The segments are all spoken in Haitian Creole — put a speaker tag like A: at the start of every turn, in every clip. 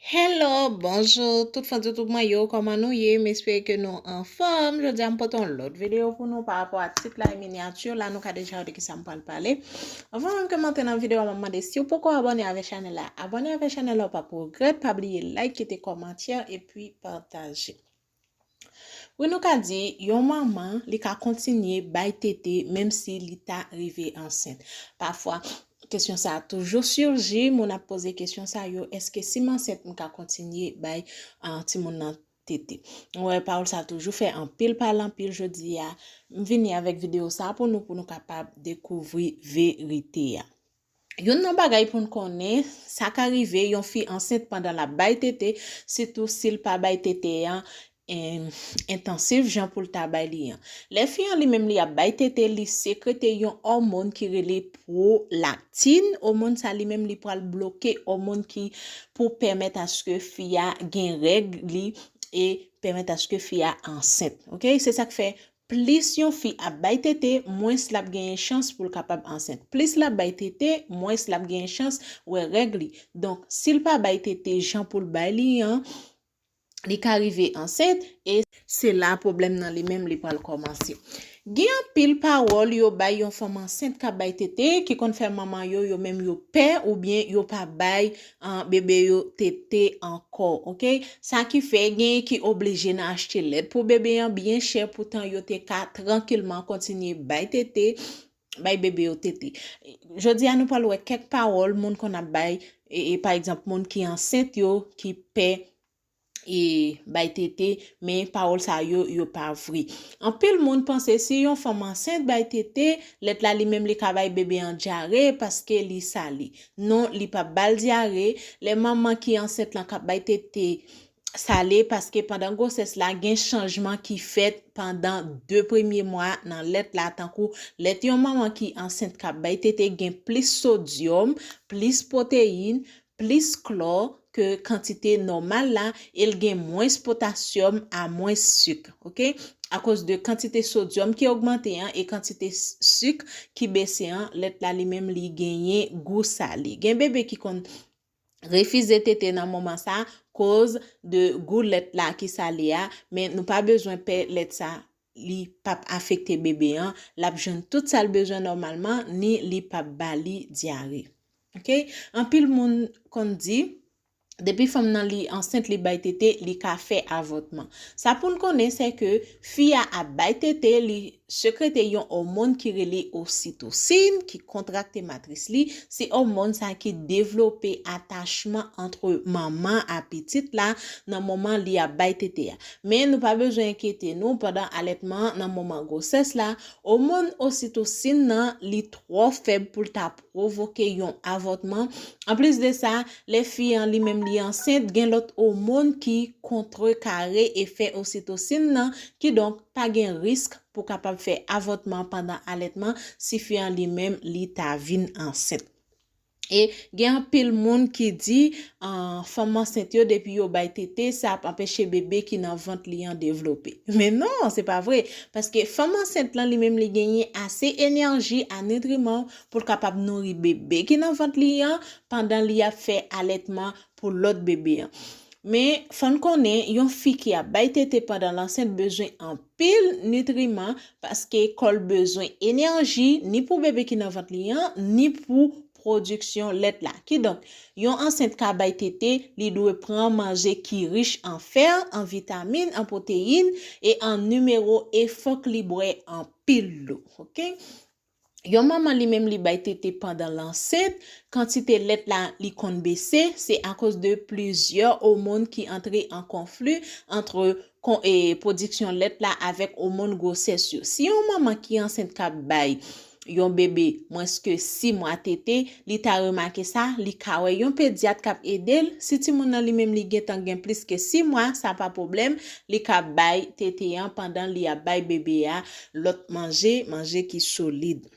A: Hello, bonjour, tout fan tout moi yo, comment nous y est, m'espère que nous en forme. Je dis à m'porter l'autre vidéo pour nous par rapport à toute la miniature, là nous avons déjà de qui ça me parler. Avant même commenter dans la vidéo, on m'a demandé si vous pourquoi abonner avec la chaîne là. Abonner avec la chaîne là, pas pour regret, pas oublier like, quitter commentaire et puis partager. Oui, nous avons dit, yon maman, li ka continuer bay tete, même si li ta arrivé enceinte. Parfois, question ça a toujours surgi, mon a posé question ça yo, est-ce que si m'enceinte m'ka continuer bay ti mon nan tete. Ouais, parole ça a toujours fait en pile par en pile, je dis ya, m'vini avec vidéo ça pour nous capable découvrir vérité ya. Yon nan bagay pour nous connaître, ça qu'arrive, yon fi enceinte pendant la bay tete, surtout s'il pas bay tete yan, intensif jan pour le tabay li yan. Les filles li même li a bay tete li sécrété yon hormone qui relè prolactine, hormone ça li même li pral bloquer hormone qui pour permettre à ce que fille a gen règle li et permettre à ce que fille a enceinte. OK, c'est ça que fait plus yon fi a bay tete, moins la gen chance pour capable enceinte. Plus la bay tete, moins la gen chance ou règle. Donc s'il pas bay tete jan pour bay li yan, li ka arrivé enceinte et c'est là problème nan li même li pral commencer. Gen pile parole yo bay yon femme enceinte ka bay tete qui kon fait maman yo même yo père ou bien yo pas bay bébé yo tete encore. OK, ça qui fait gen qui obligé na acheter lait pour bébé yon bien cher, pourtant yo te ka tranquillement continuer bay tete bay bébé yo tete. Je dis à nous parler quelques paroles moun qu'on a bay et par exemple moun qui enceinte yo qui paie et bay tete, mais parole ça yo pas vrai. En pile monde pense si yon femme enceinte bay tete, let la li même li ka bay bébé en diarrhée parce que li sali. Non, li pas bal diarrhée, les mamans qui enceinte lan ka bay tete salé parce que pendant grossesse la gen changement qui fait pendant 2 premiers mois dans let la tant kou let yon maman qui enceinte ka bay tete gen plus sodium, plus protéines, plus chlore que quantité normale là, il gagne moins potassium à moins sucre, OK? À cause de quantité sodium qui augmente et quantité sucre qui baisse let la li même li gagne goût salé. Gen bébé qui kon refuse tete dans moment ça cause de goût let la qui salé a, mais nous pas besoin pe let ça li pas affecter bébé la jeune tout ça le besoin normalement ni li pas bali diarrhée. OK? En pile moun kon dit depuis femme nan li enceinte li bay tete li ka fait avortement. Ça pour nous connaître c'est que fille a bay tete li sécréter yon hormone qui relè ocytocine qui contracte matrice li, c'est hormone ça qui développe attachement entre maman et petite là dans moment li a bay tete. Mais nous pas besoin inquiéter nous pendant allaitement dans moment grossesse là, hormone ocytocine nan li trop faible pour ta provoquer yon avortement. En plus de ça, les filles en li même li enceinte gen l'autre hormone qui contrecarrer effet ocytocine nan, qui donc pas gen risque pour capable faire avortement pendant allaitement si fille en li même li ta vin enceinte. Et gen pile monde qui dit femme enceinte yo depuis yo bay tete ça empêcher bébé qui nan ventre li en développer. Mais non, c'est pas vrai parce que femme enceinte là li même li gagner assez énergie à nutriments pour capable nourrir bébé qui nan ventre li pendant li a fait allaitement pour l'autre bébé. Mais fon connaît yon fille qui a bay tete pendant l'enceinte besoin en pile nutriments parce que kol besoin énergie ni pour bébé qui nan ventre li ni pour production lait là qui donc yon enceinte ka bay tete li doit prendre manger qui riche en fer, en vitamines, en protéines et en numéro et faut li boire en pile l'eau. OK? Yon maman li même li bay tete pendant l'enceinte, quantité lait là li kon baisser, c'est à cause de plusieurs hormones qui entrent en conflit entre production lait là avec hormone grossesse. Si yon maman qui enceinte ka bay yon bébé moins que 6 mois tete, li ta remarqué ça, li ka wè yon pédiatre kap edel, si ti moun nan li même li gen plus que 6 mois, ça pas problème, li ka bay tete pendant li a bay bébé a, l'autre manger qui solide.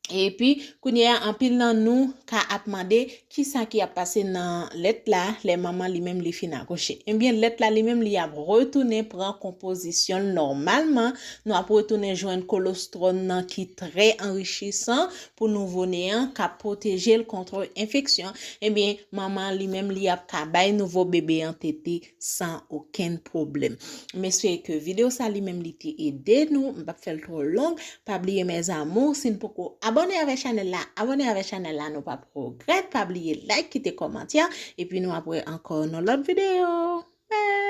A: Et puis, kounya en pile nan nous ka ap mande qui ça qui a passé dans lettre là, les mamans li même li fin accoucher. Eh bien lettre là li même li a retourner prend composition normalement, nous a retourner joindre colostrum nan qui très enrichissant pour nouveau-né ka protéger contre infection. Eh bien maman li même li a ka bay nouveau bébé en tété sans aucun problème. Mais c'est que vidéo ça li même li te aider nous, m'pa faire trop long, pas oublier mes amours, si nous pouvons abonner avec channel là, nous pas progrès, pas oublier like, quitter commentaire et puis nous après encore dans l'autre vidéo. Bye.